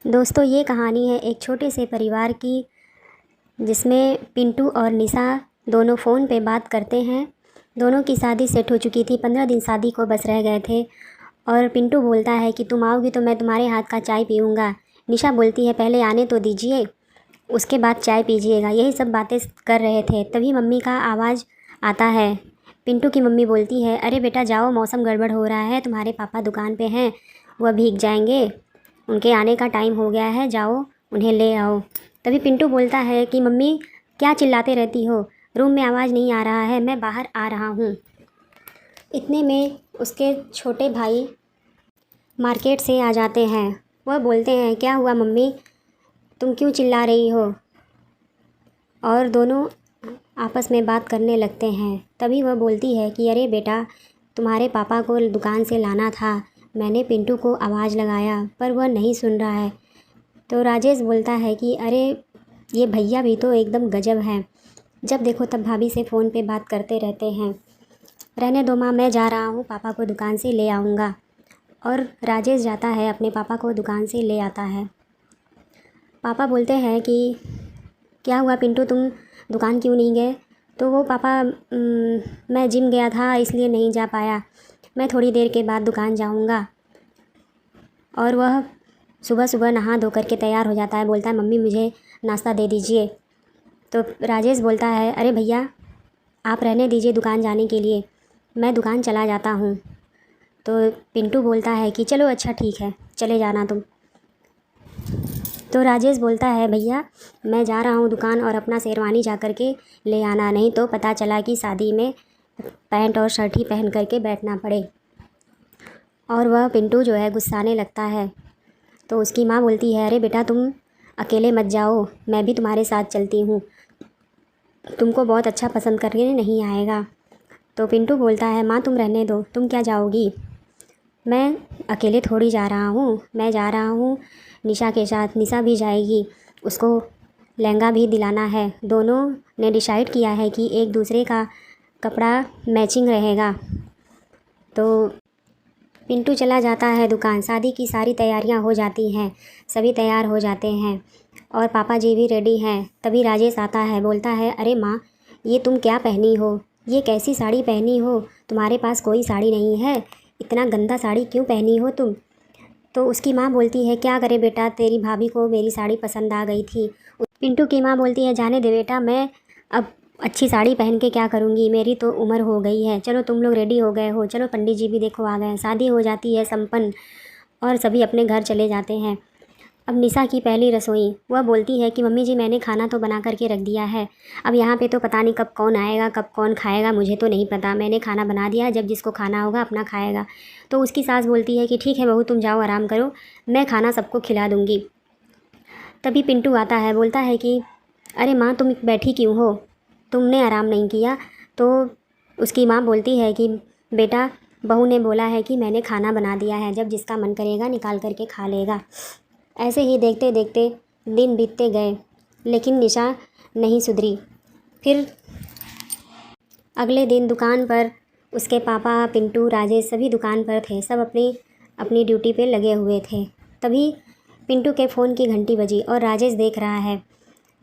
दोस्तों, ये कहानी है एक छोटे से परिवार की, जिसमें पिंटू और निशा दोनों फ़ोन पे बात करते हैं। दोनों की शादी सेट हो चुकी थी, 15 दिन शादी को बस रह गए थे। और पिंटू बोलता है कि तुम आओगी तो मैं तुम्हारे हाथ का चाय पीऊँगा। निशा बोलती है पहले आने तो दीजिए, उसके बाद चाय पीजिएगा। यही सब बातें कर रहे थे, तभी मम्मी का आवाज़ आता है। पिंटू की मम्मी बोलती है, अरे बेटा जाओ, मौसम गड़बड़ हो रहा है, तुम्हारे पापा दुकान पे हैं, वह भीग जाएंगे, उनके आने का टाइम हो गया है, जाओ उन्हें ले आओ। तभी पिंटू बोलता है कि मम्मी क्या चिल्लाते रहती हो, रूम में आवाज़ नहीं आ रहा है, मैं बाहर आ रहा हूँ। इतने में उसके छोटे भाई मार्केट से आ जाते हैं। वह बोलते हैं, क्या हुआ मम्मी, तुम क्यों चिल्ला रही हो? और दोनों आपस में बात करने लगते हैं। तभी वह बोलती है कि अरे बेटा, तुम्हारे पापा को दुकान से लाना था, मैंने पिंटू को आवाज़ लगाया पर वह नहीं सुन रहा है। तो राजेश बोलता है कि अरे ये भैया भी तो एकदम गजब हैं, जब देखो तब भाभी से फ़ोन पे बात करते रहते हैं। रहने दो माँ, मैं जा रहा हूँ, पापा को दुकान से ले आऊँगा। और राजेश जाता है, अपने पापा को दुकान से ले आता है। पापा बोलते हैं कि क्या हुआ पिंटू, तुम दुकान क्यों नहीं गए? तो वो पापा मैं जिम गया था इसलिए नहीं जा पाया, मैं थोड़ी देर के बाद दुकान जाऊंगा। और वह सुबह सुबह नहा धो करके तैयार हो जाता है, बोलता है मम्मी मुझे नाश्ता दे दीजिए। तो राजेश बोलता है, अरे भैया आप रहने दीजिए दुकान जाने के लिए, मैं दुकान चला जाता हूँ। तो पिंटू बोलता है कि चलो अच्छा ठीक है, चले जाना तुम। तो राजेश बोलता है, भैया मैं जा रहा हूँ दुकान, और अपना शेरवानी जा कर के ले आना, नहीं तो पता चला कि शादी में पैंट और शर्ट ही पहन करके बैठना पड़े। और वह पिंटू जो है गुस्साने लगता है। तो उसकी माँ बोलती है, अरे बेटा तुम अकेले मत जाओ, मैं भी तुम्हारे साथ चलती हूँ, तुमको बहुत अच्छा पसंद करके नहीं आएगा। तो पिंटू बोलता है, माँ तुम रहने दो, तुम क्या जाओगी, मैं अकेले थोड़ी जा रहा हूँ, मैं जा रहा हूँ निशा के साथ, निशा भी जाएगी, उसको लहंगा भी दिलाना है। दोनों ने डिसाइड किया है कि एक दूसरे का कपड़ा मैचिंग रहेगा। तो पिंटू चला जाता है दुकान, शादी की सारी तैयारियां हो जाती हैं, सभी तैयार हो जाते हैं और पापा जी भी रेडी हैं। तभी राजेश आता है, बोलता है, अरे माँ ये तुम क्या पहनी हो, ये कैसी साड़ी पहनी हो, तुम्हारे पास कोई साड़ी नहीं है, इतना गंदा साड़ी क्यों पहनी हो तुम? तो उसकी माँ बोलती है, क्या करे बेटा, तेरी भाभी को मेरी साड़ी पसंद आ गई थी। पिंटू की माँ बोलती है, जाने दे बेटा, मैं अब अच्छी साड़ी पहन के क्या करूँगी, मेरी तो उम्र हो गई है, चलो तुम लोग रेडी हो गए हो, चलो पंडित जी भी देखो आ गए हैं। शादी हो जाती है संपन्न और सभी अपने घर चले जाते हैं। अब निशा की पहली रसोई, वह बोलती है कि मम्मी जी मैंने खाना तो बना करके रख दिया है, अब यहाँ पे तो पता नहीं कब कौन आएगा, कब कौन खाएगा, मुझे तो नहीं पता, मैंने खाना बना दिया है, जब जिसको खाना होगा अपना खाएगा। तो उसकी सास बोलती है कि ठीक है बहू, तुम जाओ आराम करो, मैं खाना सबको खिला दूँगी। तभी पिंटू आता है, बोलता है कि अरे माँ तुम बैठी क्यों हो, तुमने आराम नहीं किया? तो उसकी माँ बोलती है कि बेटा बहू ने बोला है कि मैंने खाना बना दिया है, जब जिसका मन करेगा निकाल करके खा लेगा। ऐसे ही देखते देखते दिन बीतते गए, लेकिन निशा नहीं सुधरी। फिर अगले दिन दुकान पर उसके पापा, पिंटू, राजेश सभी दुकान पर थे, सब अपनी अपनी ड्यूटी पे लगे हुए थे। तभी पिंटू के फ़ोन की घंटी बजी और राजेश देख रहा है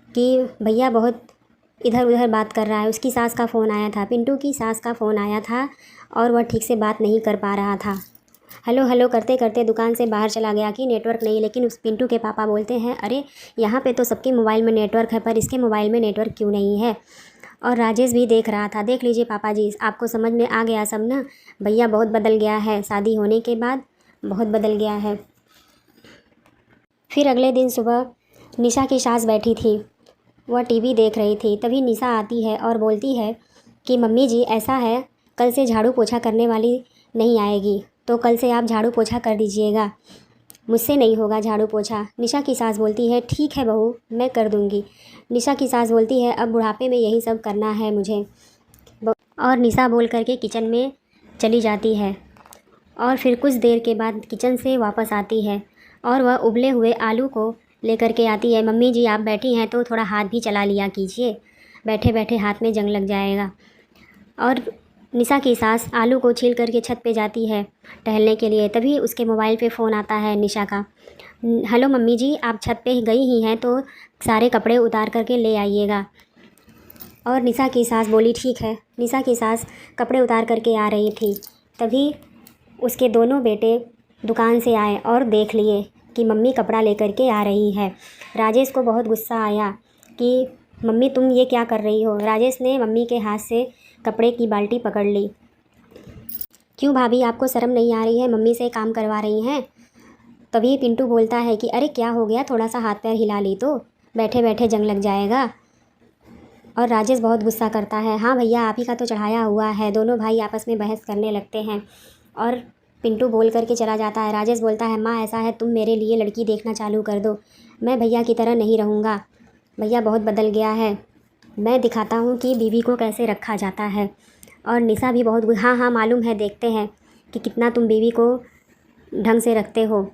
कि भैया बहुत इधर उधर बात कर रहा है। उसकी सास का फ़ोन आया था, पिंटू की सास का फ़ोन आया था और वह ठीक से बात नहीं कर पा रहा था। हेलो हेलो करते करते दुकान से बाहर चला गया कि नेटवर्क नहीं, लेकिन उस पिंटू के पापा बोलते हैं, अरे यहाँ पे तो सबके मोबाइल में नेटवर्क है, पर इसके मोबाइल में नेटवर्क क्यों नहीं है? और राजेश भी देख रहा था। देख लीजिए पापा जी, आपको समझ में आ गया सब ना, भैया बहुत बदल गया है, शादी होने के बाद बहुत बदल गया है। फिर अगले दिन सुबह निशा की सास बैठी थी, वह टीवी देख रही थी। तभी निशा आती है और बोलती है कि मम्मी जी ऐसा है, कल से झाड़ू पोछा करने वाली नहीं आएगी, तो कल से आप झाड़ू पोछा कर दीजिएगा, मुझसे नहीं होगा झाड़ू पोछा। निशा की सास बोलती है, ठीक है बहू, मैं कर दूँगी। निशा की सास बोलती है, अब बुढ़ापे में यही सब करना है मुझे। और निशा बोल करके किचन में चली जाती है और फिर कुछ देर के बाद किचन से वापस आती है और वह उबले हुए आलू को लेकर के आती है। मम्मी जी आप बैठी हैं तो थोड़ा हाथ भी चला लिया कीजिए, बैठे बैठे हाथ में जंग लग जाएगा। और निशा की सास आलू को छील करके छत पे जाती है टहलने के लिए। तभी उसके मोबाइल पे फ़ोन आता है निशा का। हेलो मम्मी जी, आप छत पे गई ही हैं तो सारे कपड़े उतार करके ले आइएगा। और निशा की सास बोली ठीक है। निशा की सास कपड़े उतार करके आ रही थी, तभी उसके दोनों बेटे दुकान से आए और देख लिए कि मम्मी कपड़ा लेकर के आ रही है। राजेश को बहुत गुस्सा आया कि मम्मी तुम ये क्या कर रही हो। राजेश ने मम्मी के हाथ से कपड़े की बाल्टी पकड़ ली। क्यों भाभी, आपको शर्म नहीं आ रही है, मम्मी से काम करवा रही हैं। तभी पिंटू बोलता है कि अरे क्या हो गया, थोड़ा सा हाथ पैर हिला ली तो बैठे बैठे जंग लग जाएगा। और राजेश बहुत गुस्सा करता है, हाँ भैया आप ही का तो चढ़ाया हुआ है। दोनों भाई आपस में बहस करने लगते हैं और पिंटू बोल करके चला जाता है। राजेश बोलता है, माँ ऐसा है तुम मेरे लिए लड़की देखना चालू कर दो, मैं भैया की तरह नहीं रहूँगा। भैया बहुत बदल गया है, मैं दिखाता हूँ कि बीवी को कैसे रखा जाता है। और निशा भी बहुत हाँ हाँ मालूम है, देखते हैं कि कितना तुम बीवी को ढंग से रखते हो।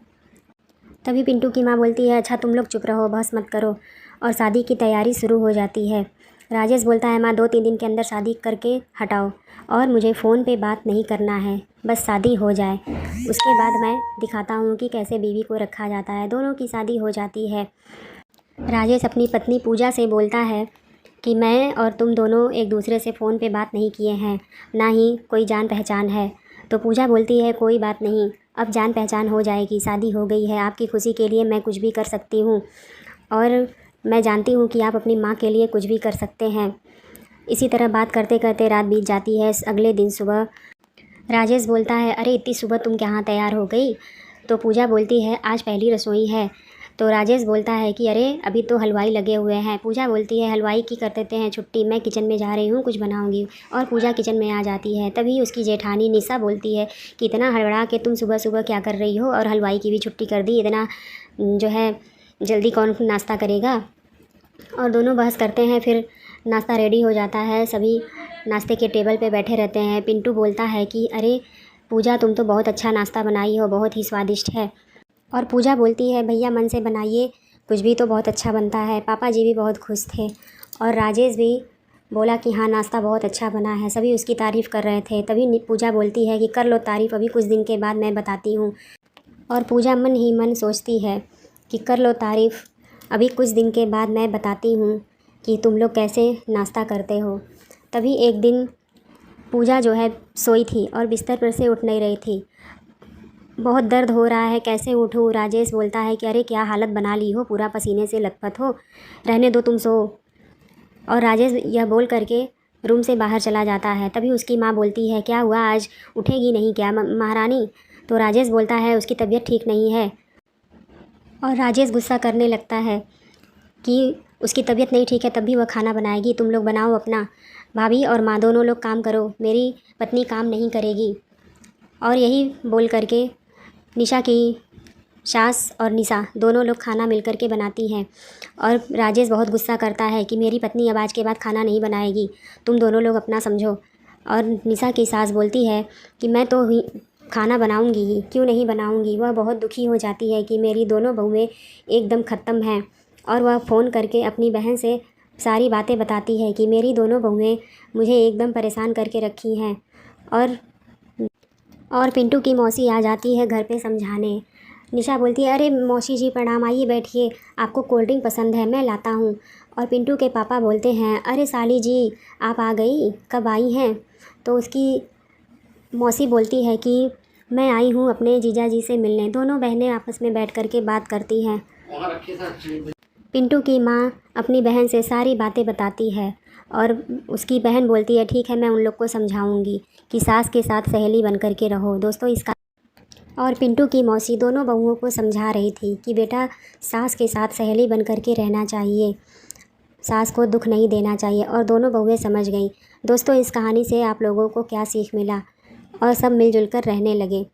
तभी पिंटू की माँ बोलती है, अच्छा तुम लोग चुप रहो, बहस मत करो। और शादी की तैयारी शुरू हो जाती है। राजेश बोलता है, माँ 2-3 दिन के अंदर शादी करके हटाओ और मुझे फ़ोन पे बात नहीं करना है, बस शादी हो जाए, उसके बाद मैं दिखाता हूँ कि कैसे बीवी को रखा जाता है। दोनों की शादी हो जाती है। राजेश अपनी पत्नी पूजा से बोलता है कि मैं और तुम दोनों एक दूसरे से फ़ोन पे बात नहीं किए हैं, ना ही कोई जान पहचान है। तो पूजा बोलती है, कोई बात नहीं, अब जान पहचान हो जाएगी, शादी हो गई है, आपकी खुशी के लिए मैं कुछ भी कर सकती हूँ और मैं जानती हूँ कि आप अपनी माँ के लिए कुछ भी कर सकते हैं। इसी तरह बात करते करते रात बीत जाती है। अगले दिन सुबह राजेश बोलता है, अरे इतनी सुबह तुम कहाँ तैयार हो गई। तो पूजा बोलती है, आज पहली रसोई है। तो राजेश बोलता है कि अरे अभी तो हलवाई लगे हुए हैं। पूजा बोलती है, हलवाई की कर देते हैं छुट्टी, मैं किचन में जा रही हूँ, कुछ बनाऊँगी। और पूजा किचन में आ जाती है। तभी उसकी जेठानी निशा बोलती है कि इतना हड़बड़ा के तुम सुबह सुबह क्या कर रही हो, और हलवाई की भी छुट्टी कर दी, इतना जो है जल्दी कौन नाश्ता करेगा। और दोनों बहस करते हैं। फिर नाश्ता रेडी हो जाता है, सभी नाश्ते के टेबल पे बैठे रहते हैं। पिंटू बोलता है कि अरे पूजा तुम तो बहुत अच्छा नाश्ता बनाई हो, बहुत ही स्वादिष्ट है। और पूजा बोलती है, भैया मन से बनाइए, कुछ भी तो बहुत अच्छा बनता है। पापा जी भी बहुत खुश थे और राजेश भी बोला कि हाँ नाश्ता बहुत अच्छा बना है। सभी उसकी तारीफ़ कर रहे थे। तभी पूजा बोलती है कि कर लो तारीफ़, अभी कुछ दिन के बाद मैं बताती हूँ। और पूजा मन ही मन सोचती है कि कर लो तारीफ़, अभी कुछ दिन के बाद मैं बताती हूँ कि तुम लोग कैसे नाश्ता करते हो। तभी एक दिन पूजा जो है सोई थी और बिस्तर पर से उठ नहीं रही थी। बहुत दर्द हो रहा है, कैसे उठूँ। राजेश बोलता है कि अरे क्या हालत बना ली हो, पूरा पसीने से लथपथ हो, रहने दो तुम सो। और राजेश यह बोल करके रूम से बाहर चला जाता है। तभी उसकी माँ बोलती है, क्या हुआ, आज उठेगी नहीं क्या महारानी। तो राजेश बोलता है उसकी तबीयत ठीक नहीं है। और राजेश गुस्सा करने लगता है कि उसकी तबीयत नहीं ठीक है तब भी वह खाना बनाएगी, तुम लोग बनाओ अपना। भाभी और माँ दोनों लोग काम करो, मेरी पत्नी काम नहीं करेगी। और यही बोल करके निशा की सास और निशा दोनों लोग खाना मिल कर के बनाती हैं। और राजेश बहुत गुस्सा करता है कि मेरी पत्नी अब आज के बाद खाना नहीं बनाएगी, तुम दोनों लोग अपना समझो। और निशा की सास बोलती है कि मैं तो खाना बनाऊंगी ही, क्यों नहीं बनाऊंगी। वह बहुत दुखी हो जाती है कि मेरी दोनों बहुएं एकदम ख़त्म हैं। और वह फ़ोन करके अपनी बहन से सारी बातें बताती है कि मेरी दोनों बहुएं मुझे एकदम परेशान करके रखी हैं। और पिंटू की मौसी आ जाती है घर पे समझाने। निशा बोलती है, अरे मौसी जी प्रणाम, आइए बैठिए, आपको कोल्ड ड्रिंक पसंद है, मैं लाता हूँ। और पिंटू के पापा बोलते हैं, अरे साली जी आप आ गई, कब आई हैं। तो उसकी मौसी बोलती है कि मैं आई हूँ अपने जीजा जी से मिलने। दोनों बहनें आपस में बैठ कर के बात करती हैं। पिंटू की माँ अपनी बहन से सारी बातें बताती है और उसकी बहन बोलती है, ठीक है मैं उन लोग को समझाऊंगी कि सास के साथ सहेली बन कर के रहो। दोस्तों इसका और पिंटू की मौसी दोनों बहुओं को समझा रही थी कि बेटा सास के साथ सहेली बन कर के रहना चाहिए, सास को दुख नहीं देना चाहिए। और दोनों बहुएं समझ गईं। दोस्तों इस कहानी से आप लोगों को क्या सीख मिला, और सब मिलजुल कर रहने लगे।